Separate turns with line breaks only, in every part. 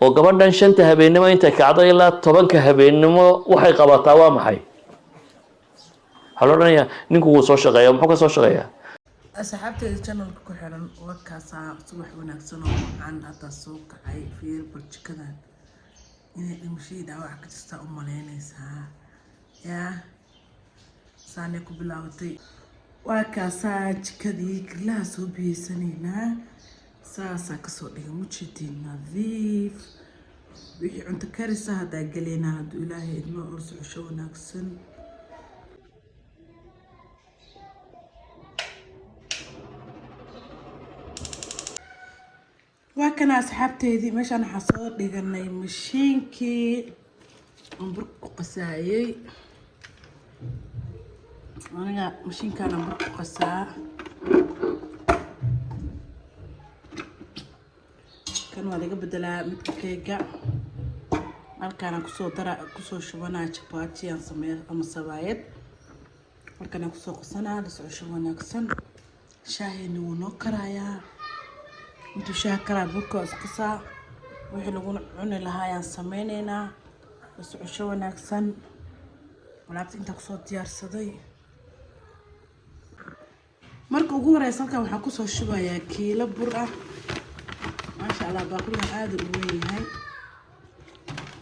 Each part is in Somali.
oo gabadhan shanta habeenimo intay kacday ilaa 10ka habeenimo waxay qabataa waa maxay waxa loo dhanayaa ninku wuu soo shaqeeyaa muxuu ka soo shaqeeyaa
asxaabteeda channelka ku xiran warkaasaa subax wanaagsan oo aan hadda soo kacay fiir barjikadan inay dhimashadii dhaawac ka jirta u malaynaysaa yaa saanay ku bilaabatay warkaasaa jikadii galaha soo biyeysanaynaa saasaa kasoo dhigay mujidiin nadiif wixii cunto karisa haddaa galeynaa hadduu ilaahay idmo oo socosho wanaagsan وكان أصحابتي مشان حصاد لقنا مشينكي نبرك قسايي أنا مشين كان نبرك قسا كان وادي قبل دلا متكيكا كان كسو ترى كسو شبنا شباتي عن سمير أم السوايد كان كسو قسنا لسه شبنا كسن شاهي نونو كرايا انتو شاكرا بوكو اسقسا وحي لغون عوني لهايان سمينينا بس عشو وناكسن ولابت انتا كسو ديار صدي مركو ugu horeysa halkan waxaa ku soo shubayaa kiilo bur ah ma sha Allah baaquliga aad u weyn yahay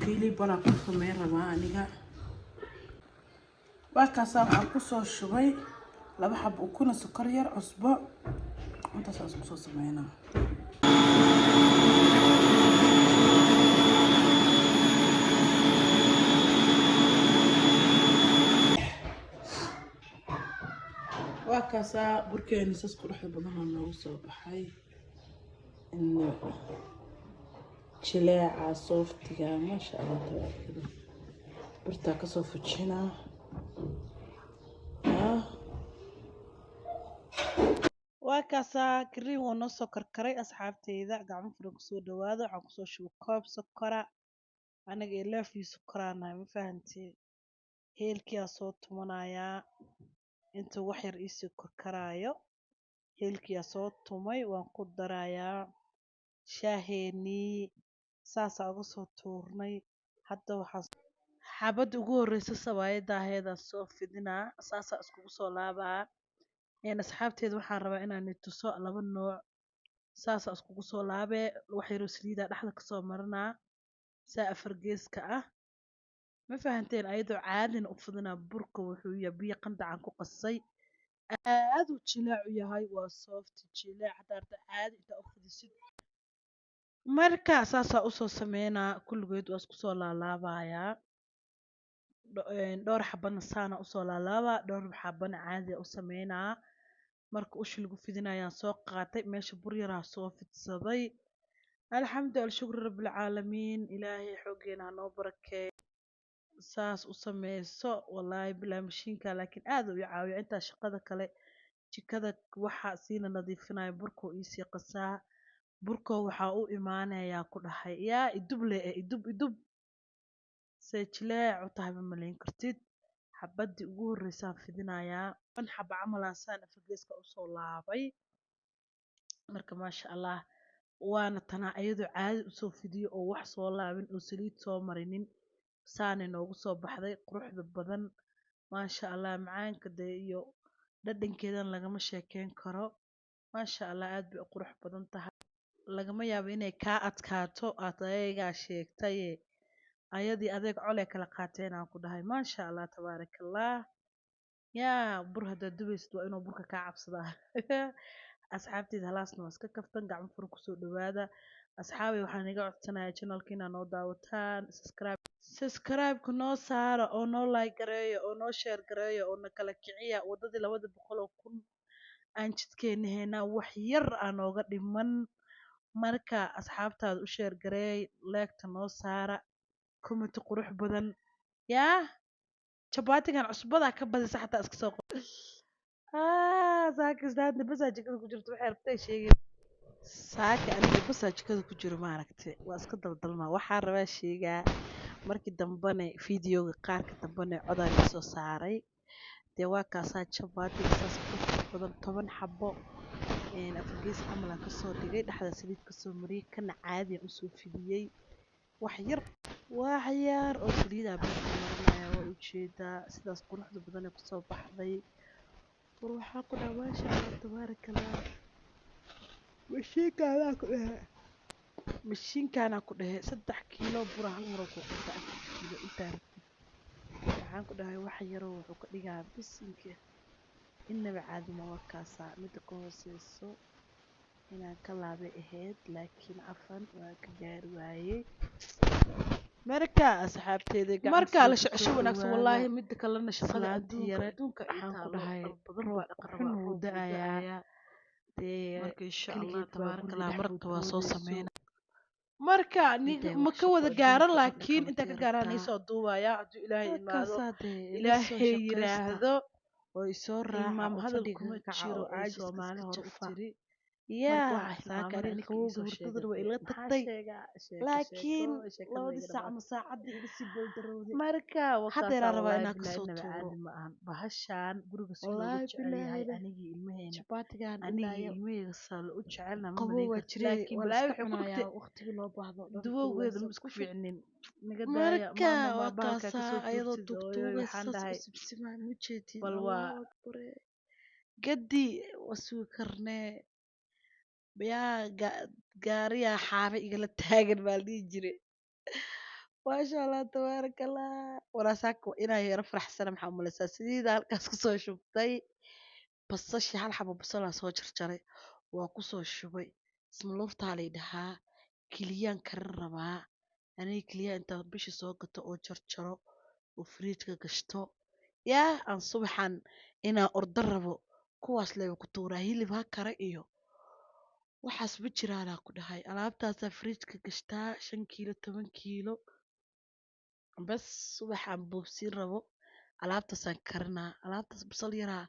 kiilo bala ku sameeyay rabaa aniga waakaas waxaan ku soo shubay laba xab ukuna sokor yar cusbo intaas aan ku soo sameeynaa وكاسا بركان ساس قرحة بدنا نوصل بحي إنه شلاعة صوفتي ما شاء الله تبارك الله برتاك صوفتشنا وكاسا كريم ونص كركري أصحابتي إذا قاعد نفرق سود وهذا عم قصو شو كوب سكرة أنا قايل في سكرانا ما فهمتي هيلكي صوت منايا intuu wax yar ii sii korkaraayo heelkiyaa soo tumay waan ku darayaa shaaheenii saasaa uga soo tuurnay hadda waxaa xabadda ugu horreysa sawaayadda aheedaan soo fidinaa saasaa iskugu soo laabaa asxaabteeda waxaan rabaa inaan tuso laba nooc saasaa iskugu soo laabee wax yaroo saliidaa dhexda kasoo marinaa saa afar geeska ah ما فهمتين أيضا عادي نقفضنا بركة وحوية بيا قندعان كو قصي عادو تشيلاعو يهاي وصوفت تشيلاع حتى عادي انت أخذ السيد مركا ساسا أصو سمينا كل قيد واسكو صولا لابايا دور حبنا سانا أصو لابا دور حبنا عادي أو سمينا مركا أوش لقو فيدنا يان سوق قاتي ماشي بريرا صوفت صدي الحمد لله شكر رب العالمين إلهي حقنا نو بركي saas u sameyso wallahi bilaa mashiinka laakiin aad u caawiyo inta shaqada kale jikada waxa siina nadiifinayo burko ii qasaa burko waxa uu imaanayaa ku dhahay yaa iduble idub seejlee u tahay malayn kartid xabadii ugu horeysaan fidinayaa an xaba camal aan afgeeska u soo laabay marka maasha Allah waana tana ayadu caadi u soo fidiyo oo wax soo laabin oo saliid soo marinin saane noogu soo baxday quruxda badan maasha Allah macaanka iyo dhadhankeedan lagama sheekeyn karo maasha Allah aad bay u qurux badan tahay lagama yaabo inay ka adkaato adeega sheegtay ayadii adeeg cole kala qaateen aan ku dhahay maasha Allah tabaarakallah yaa bur hada dubaysid waa inuu burka ka cabsadaa asxaabteyda halaasna waa iska kaftan gacmo fur ku soo dhawaada asxaabi waxaan iga codsanayaa channelkiina noo daawataan subscribe ku noo saara oo noo like gareeyo oo noo share gareeyo oo na kala kiciya wadadii 200,000 aan jidkeena heynaa wax yar aan ooga dhiman marka asxaabtaada u share gareey like noo saara comment qurux badan yaa jabaatigan cusbada ka badisa xataa iska soo qor saaka istaadna bas jikada ku jirto waxay rabtay sheegay saaka aniga bas jikada ku jiro ma aragtay waa iska daldalma waxaa rabaa sheegaa markii dambane fiidiyowga qaarka dambane codaan soo saaray dee waa kaasaa jabaati isaas badan 10 xabo afgees camal aan kasoo dhigay dhexda saliid kasoo mariyay kana caadi aan usoo fidiyey wax yar oo saliida beerka marinaya waa ujeedaa sidaas quruxda badan ee kusoo baxday war waxaa ku dhaha maasha allah tabaarakallah mashiinkaanaa ku dhahe 3 kiilo bura hal mar oo ku qabta 4 kiilo intaa rabtid waxaan ku dhahay wax yaroo wuxuu ka dhigaa bisinka inaba caadi ma waa kaasaa mida ka hooseyso inaan ka laabay ahayd laakiin cafan waa ka gaari waayey marka asxaabteeda markaa la shaqo wanaagsan wallaahi mida kalena shaqada adduunka waxaan ku dhahay badan wuu da-ayaa dee marka insha allah tabaarakallah marta waa soo sameyna marka ma ka wada gaaro laakiin inta ka gaaraan isoo duubaya hadduu ilaahay imaado ilaahay yiraahdo oo isoo raaca maam hadal kuma jiro caajis soomaali hore u tiri yaa saakari qabowga hurdadana waa ila tagtay laakiin 2 saac ama saacadii iga sii boldarowday marka haddeeraa rabaa inaan kasoo tuuro bahashaan guriga si loogu jecel yahay anigii ilmaheena anigii ilmaheyga saa u jecelna ma laakiin walaahi wuxuu ku dhigtay waqtigii loo baahdo dawowgeeda ma isku fiicnin naga daaya maama baalka kasoo ayadoo tugtuugaysa sibsimaa mujeedin bal waa gadi wasugi karnee yaa gaariyaa xaaba igala taagan baa la dhihi jiray maasha allah tabaarakallah waraasaaka inaa yaro faraxsana maxaa umaleysaa sidiida halkaas kusoo shubtay basashi hal xabo basalaa soo jarjaray waa kusoo shubay ismaluuftaa lay dhahaa kiliyaan karin rabaa aniga kiliyaa intaa bishii soo gato oo jarjaro oo firiijka gashto yaa aan subaxan inaa ordo rabo kuwaas leeba ku tuuraa hilib ha kare iyo waxaas ma jiraanaa ku dhahay alaabtaasaa firiijka gashtaa 5 kiilo 10 kiilo bas subaxaan boobsiin rabo alaabtaasaan karinaa alaabtaas basal yaraa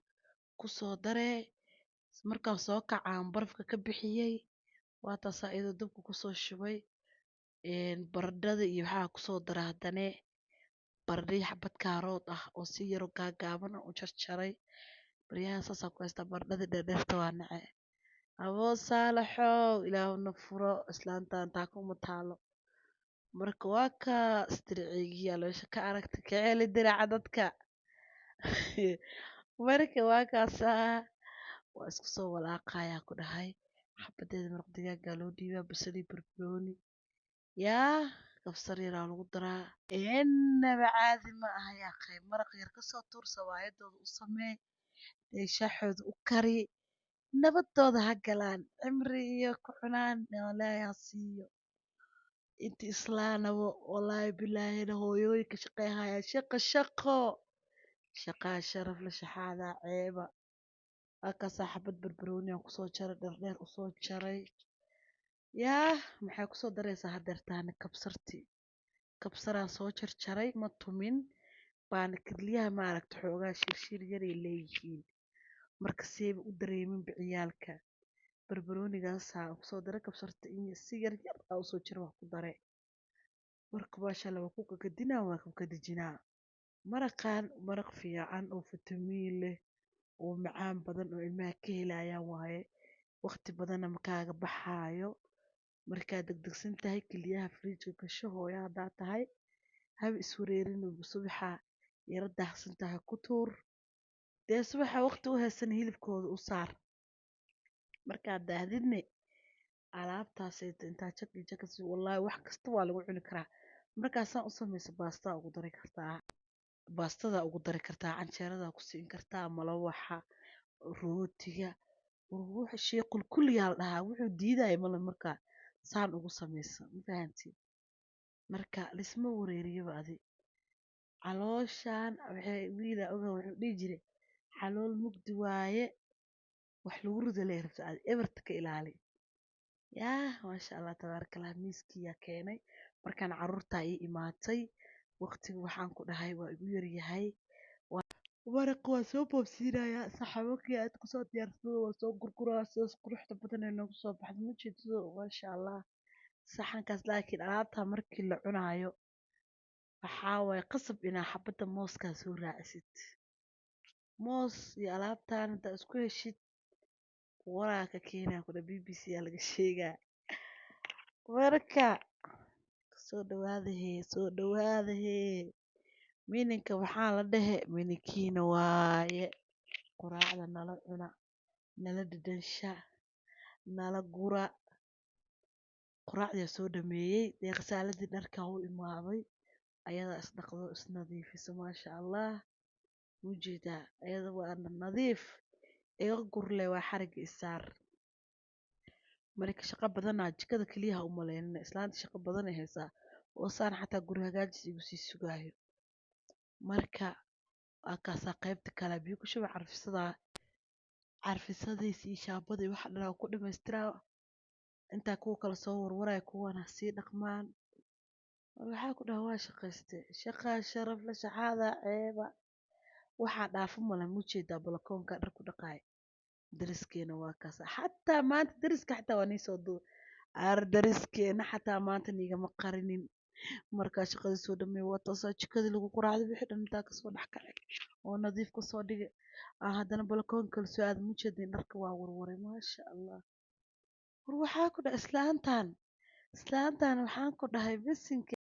kusoo daree markaan soo kacaan barafka ka bixiyey waa taasaa iyadoo dabka kusoo shubay baradhada iyo waxaa kusoo dara haddane baradhihii xabad kaarood ah oo si yaro gaagaaban u jarjaray baryahan saasaa ku haystaa baradhada dheerdheerta waa nace aboo saalaxow ilaahuna furo islaantan taako uma taalo marka waa ka istiriciigiyaa meesha ka aragta ka celi diraca dadka marka waa kaasaa waa isku soo walaaqayaa ku dhahay xabadeeda maraq digaagaa loo dhiibaa basalii barbarooni yaa kabsar yaraa lagu daraa inaba caadi ma aha yaa qayb maraq yar kasoo tuur sawaayadooda u samee shaxooda u kari nabadooda ha galaan cimri iyo ku cunaan ilaahay ha siiyo inta islaanabo wallaahi bilaahina hooyooyinka shaqeehaya shaqaa sharaf la shaxaadaa ceeba halkaasaa xabad barbarooni aan kusoo jaray dherdheer usoo jaray yaa maxay kusoo daraysaa hadeertaana kabsaraan soo jarjaray ma tumin baana keliyaha maaragta xoogaa shirshiir yaray leeyihiin marka seeba u dareemin biciyaalka barbaroonigaasaan kusoo daray kabsarta iyo si yar yar aa usoo jira wax ku dare marka maasha allah waa ku gagadinaa waa ku gadijinaa maraqaan maraq fiican oo fitamiin leh oo macaan badan oo ilmaha ka helayaan waaye waqti badanna makaaga baxaayo markaad degdegsan tahay keliyaha firiijka gasho hooyo haddaa tahay haba iswareerin subaxa yaro daahsan tahay ku tuur dee subaxa waqti u haysan hilibkooda u saar markaad daahdidne alaabtaasayta intaa jag iyo jagas wallaahi wax kasta waa lagu cuni karaa markaasaan u samaysa baastada ugu dari kartaa canjeerada ku siin kartaa malawaxa rootiga wuxuu shay qulquliyaa la dhahaa wuxuu diidaya male markaa saan ugu samaysa ma fahantiin marka lisma wareeriyaba adi calooshaan waxay wiilaa ogaa wuxuu dhihi jiray calool mugdi waaye wax lagu rida lee rabta adi ebarta ka ilaali yaa maasha allah tabaarakallah miiskiyaa keenay markaan caruurtaa ii imaatay waqtiga waxaan ku dhahay waa igu yaryahay maraq waa soo boobsiinayaa saxaabakii aad kusoo diyaarsado waa soo gurguraa sidaas quruxda badan ee noogu soo baxda ma jeedido maasha allah saxankaas laakiin alaabtaa markii la cunaayo waxaa waaye qasab inaa xabadda mooskaa soo raacisid moos iyo alaabtaan haddaa isku heshid waraa ka keenaa kudha b b c aa laga sheegaa marka soo dhawaada hee soo dhawaada hee mininka waxaa la dhehe mininkiina waaye quraacda nala cuna nala dhadhansha nala gura quraacdaa soo dhameeyey deeqsaaladii dharkaa u imaaday ayadaa isdhaqdo isnadiifiso maasha allah ujeedaa ayada waa nadiif iga gurle waa xariga isaar marka shaqo badanaa jikada keliyaha u maleynina islaanta shaqo badan ay haysaa oo saan xataa guri hagaajis igu sii sugaayo marka waa kaasaa qaybta kale biyo ku shuba carfisadiisa iyo shaabadii waxa dhan ku dhamaystiraa intaa kuwa kale soo warwaraya kuwana sii dhaqmaan waxaa ku dhaha waa shaqayste shaqaa sharaf la shaxaada ceeba waxaa dhaafo mala mujeedaa balakoonka dhar ku dhaqaay dariskeena waa kaas xataa maanta dariska xataa waa niisoo duu dariskeena xataa maanta niigama qarinin markaa shaqadii soo dhameey waa toosaa jikadii lagu quraacday wixii dhan intaa kasoo dhex kacay oo nadiif kasoo dhigay haddana balakoonka kala soo aada mujeedin dharka waa warwaray maasha allah war waxaa ku dhahay islaantan waxaan ku dhahay bisinka